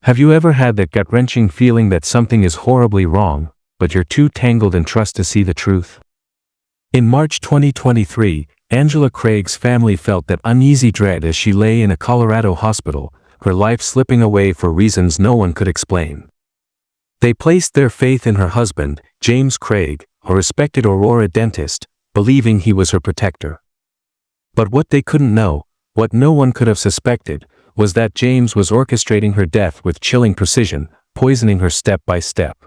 Have you ever had that gut-wrenching feeling that something is horribly wrong, but you're too tangled in trust to see the truth? In March 2023, Angela Craig's family felt that uneasy dread as she lay in a Colorado hospital, her life slipping away for reasons no one could explain. They placed their faith in her husband, James Craig, a respected Aurora dentist, believing he was her protector. But what they couldn't know, what no one could have suspected, was that James was orchestrating her death with chilling precision, poisoning her step by step.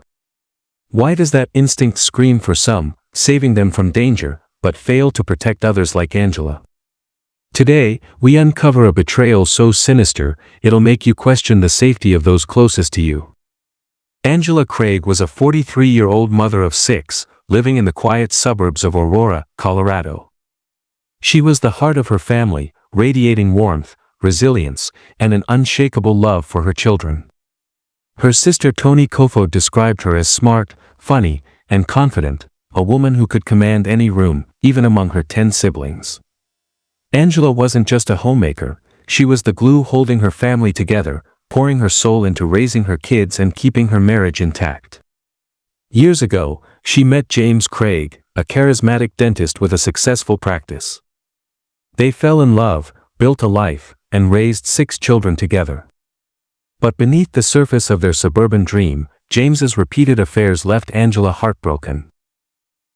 Why does that instinct scream for some, saving them from danger, but fail to protect others like Angela? Today, we uncover a betrayal so sinister, it'll make you question the safety of those closest to you. Angela Craig was a 43-year-old mother of 6, living in the quiet suburbs of Aurora, Colorado. She was the heart of her family, radiating warmth, resilience, and an unshakable love for her children. Her sister Toni Kofod described her as smart, funny, and confident, a woman who could command any room, even among her 10 siblings. Angela wasn't just a homemaker, she was the glue holding her family together, pouring her soul into raising her kids and keeping her marriage intact. Years ago, she met James Craig, a charismatic dentist with a successful practice. They fell in love, built a life, and raised 6 children together. But beneath the surface of their suburban dream, James's repeated affairs left Angela heartbroken.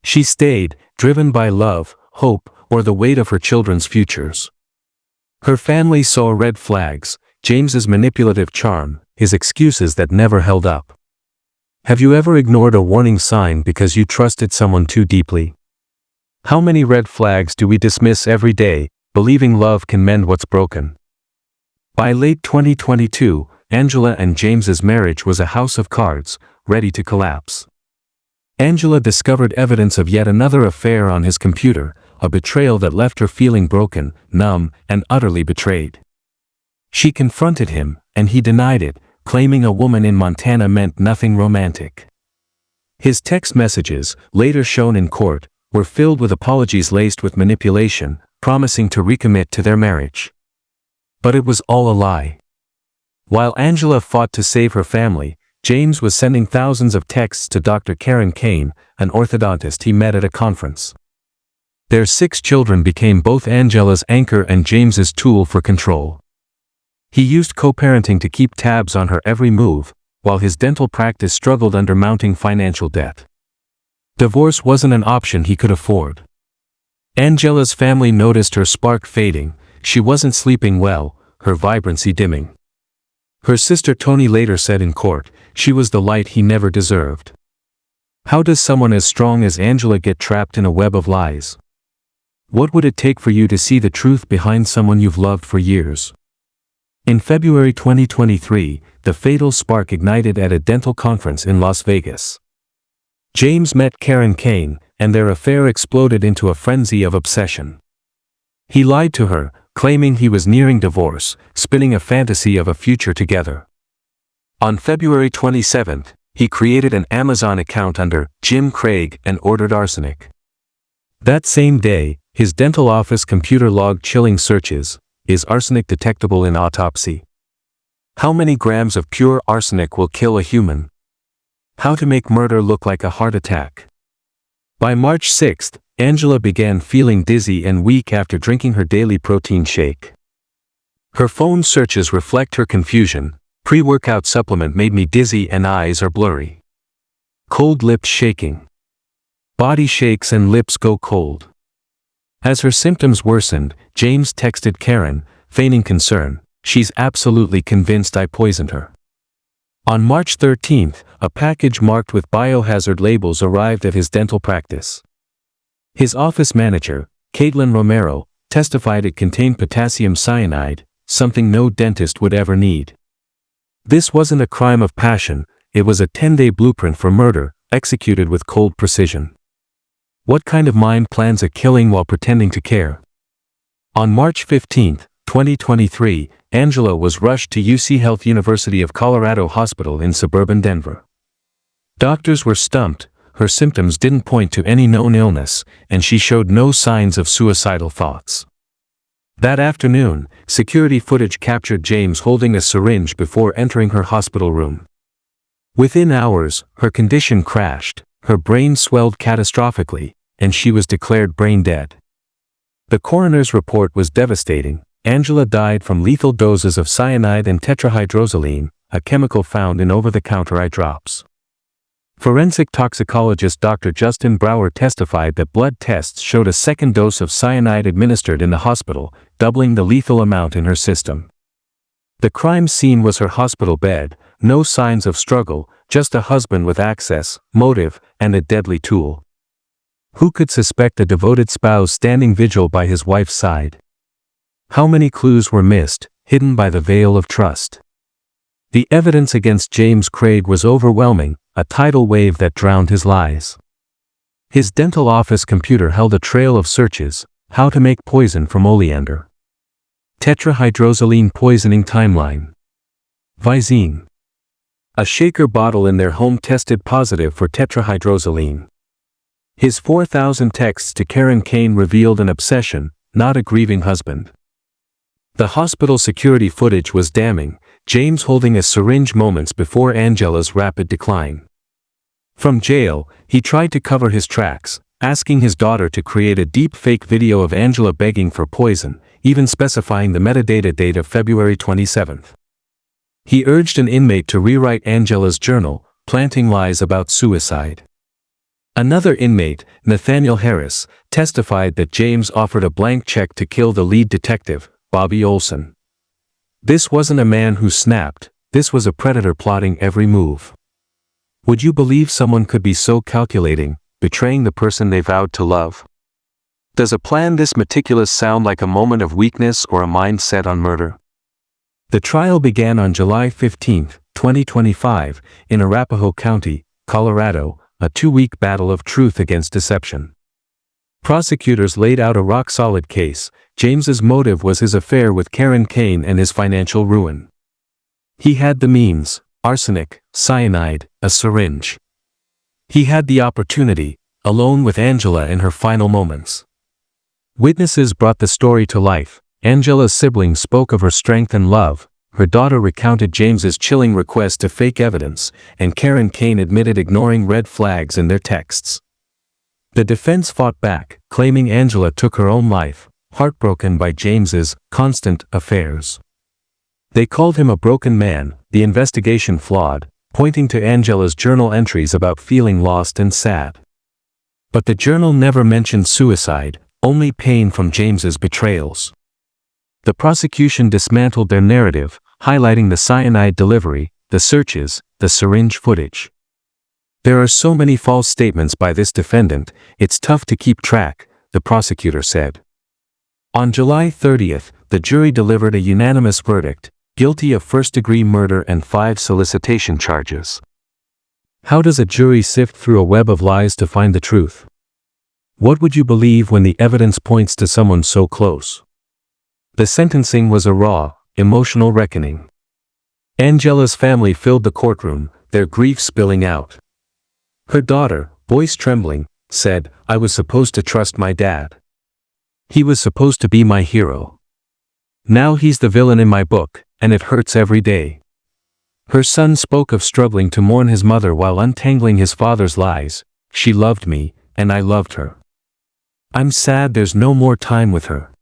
She stayed, driven by love, hope, or the weight of her children's futures. Her family saw red flags, James's manipulative charm, his excuses that never held up. Have you ever ignored a warning sign because you trusted someone too deeply? How many red flags do we dismiss every day, believing love can mend what's broken? By late 2022, Angela and James's marriage was a house of cards, ready to collapse. Angela discovered evidence of yet another affair on his computer, a betrayal that left her feeling broken, numb, and utterly betrayed. She confronted him, and he denied it, claiming a woman in Montana meant nothing romantic. His text messages, later shown in court, were filled with apologies laced with manipulation, promising to recommit to their marriage. But it was all a lie. While Angela fought to save her family, James was sending thousands of texts to Dr. Karen Kane, an orthodontist he met at a conference. Their 6 children became both Angela's anchor and James's tool for control. He used co-parenting to keep tabs on her every move, while his dental practice struggled under mounting financial debt. Divorce wasn't an option he could afford. Angela's family noticed her spark fading, she wasn't sleeping well, her vibrancy dimming. Her sister Toni later said in court, she was the light he never deserved. How does someone as strong as Angela get trapped in a web of lies? What would it take for you to see the truth behind someone you've loved for years? In February 2023, the fatal spark ignited at a dental conference in Las Vegas. James met Karen Kane, and their affair exploded into a frenzy of obsession. He lied to her, claiming he was nearing divorce, spinning a fantasy of a future together. On February 27, he created an Amazon account under Jim Craig and ordered arsenic. That same day, his dental office computer logged chilling searches: is arsenic detectable in autopsy? How many grams of pure arsenic will kill a human? How to make murder look like a heart attack? By March 6, Angela began feeling dizzy and weak after drinking her daily protein shake. Her phone searches reflect her confusion: pre-workout supplement made me dizzy and eyes are blurry. Cold lips shaking. Body shakes and lips go cold. As her symptoms worsened, James texted Karen, feigning concern, she's absolutely convinced I poisoned her. On March 13, a package marked with biohazard labels arrived at his dental practice. His office manager, Caitlin Romero, testified it contained potassium cyanide, something no dentist would ever need. This wasn't a crime of passion, it was a 10-day blueprint for murder, executed with cold precision. What kind of mind plans a killing while pretending to care? On March 15, 2023, Angela was rushed to UC Health University of Colorado Hospital in suburban Denver. Doctors were stumped, her symptoms didn't point to any known illness, and she showed no signs of suicidal thoughts. That afternoon, security footage captured James holding a syringe before entering her hospital room. Within hours, her condition crashed, her brain swelled catastrophically, and she was declared brain dead. The coroner's report was devastating. Angela died from lethal doses of cyanide and tetrahydrozoline, a chemical found in over-the-counter eye drops. Forensic toxicologist Dr. Justin Brower testified that blood tests showed a second dose of cyanide administered in the hospital, doubling the lethal amount in her system. The crime scene was her hospital bed, no signs of struggle, just a husband with access, motive, and a deadly tool. Who could suspect a devoted spouse standing vigil by his wife's side? How many clues were missed, hidden by the veil of trust? The evidence against James Craig was overwhelming, a tidal wave that drowned his lies. His dental office computer held a trail of searches: how to make poison from oleander, tetrahydrozoline poisoning timeline, Visine. A shaker bottle in their home tested positive for tetrahydrozoline. His 4,000 texts to Karen Kane revealed an obsession, not a grieving husband. The hospital security footage was damning, James holding a syringe moments before Angela's rapid decline. From jail, he tried to cover his tracks, asking his daughter to create a deep fake video of Angela begging for poison, even specifying the metadata date of February 27. He urged an inmate to rewrite Angela's journal, planting lies about suicide. Another inmate, Nathaniel Harris, testified that James offered a blank check to kill the lead detective, Bobby Olson. This wasn't a man who snapped, this was a predator plotting every move. Would you believe someone could be so calculating, betraying the person they vowed to love? Does a plan this meticulous sound like a moment of weakness or a mind set on murder? The trial began on July 15, 2025, in Arapahoe County, Colorado, a 2-week battle of truth against deception. Prosecutors laid out a rock-solid case. James's motive was his affair with Karen Kane and his financial ruin. He had the means: arsenic, cyanide, a syringe. He had the opportunity, alone with Angela in her final moments. Witnesses brought the story to life. Angela's siblings spoke of her strength and love, her daughter recounted James's chilling request to fake evidence, and Karen Kane admitted ignoring red flags in their texts. The defense fought back, claiming Angela took her own life, heartbroken by James's constant affairs. They called him a broken man, the investigation flawed, pointing to Angela's journal entries about feeling lost and sad. But the journal never mentioned suicide, only pain from James's betrayals. The prosecution dismantled their narrative, highlighting the cyanide delivery, the searches, the syringe footage. There are so many false statements by this defendant, it's tough to keep track, the prosecutor said. On July 30th, the jury delivered a unanimous verdict: guilty of first-degree murder and 5 solicitation charges. How does a jury sift through a web of lies to find the truth? What would you believe when the evidence points to someone so close? The sentencing was a raw, emotional reckoning. Angela's family filled the courtroom, their grief spilling out. Her daughter, voice trembling, said, "I was supposed to trust my dad. He was supposed to be my hero. Now he's the villain in my book, and it hurts every day." Her son spoke of struggling to mourn his mother while untangling his father's lies. "She loved me, and I loved her. I'm sad there's no more time with her."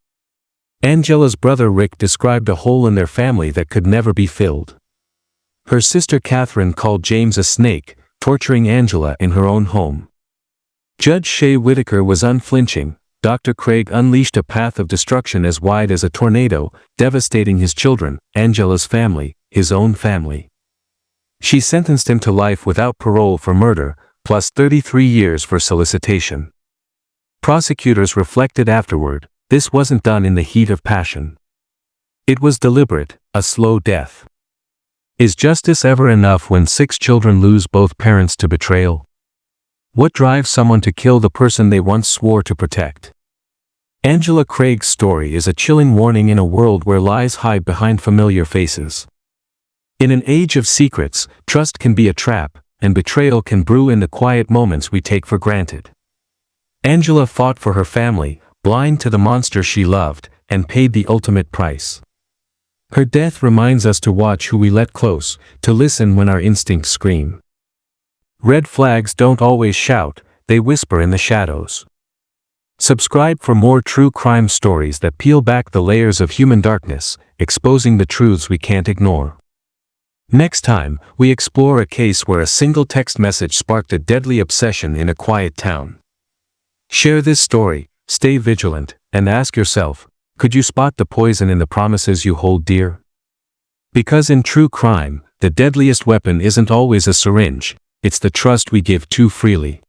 Angela's brother Rick described a hole in their family that could never be filled. Her sister Catherine called James a snake, torturing Angela in her own home. Judge Shea Whitaker was unflinching. Dr. Craig unleashed a path of destruction as wide as a tornado, devastating his children, Angela's family, his own family. She sentenced him to life without parole for murder, plus 33 years for solicitation. Prosecutors reflected afterward, this wasn't done in the heat of passion. It was deliberate, a slow death. Is justice ever enough when 6 children lose both parents to betrayal? What drives someone to kill the person they once swore to protect? Angela Craig's story is a chilling warning in a world where lies hide behind familiar faces. In an age of secrets, trust can be a trap, and betrayal can brew in the quiet moments we take for granted. Angela fought for her family, blind to the monster she loved, and paid the ultimate price. Her death reminds us to watch who we let close, to listen when our instincts scream. Red flags don't always shout, they whisper in the shadows. Subscribe for more true crime stories that peel back the layers of human darkness, exposing the truths we can't ignore. Next time, we explore a case where a single text message sparked a deadly obsession in a quiet town. Share this story, stay vigilant, and ask yourself, could you spot the poison in the promises you hold dear? Because in true crime, the deadliest weapon isn't always a syringe, it's the trust we give too freely.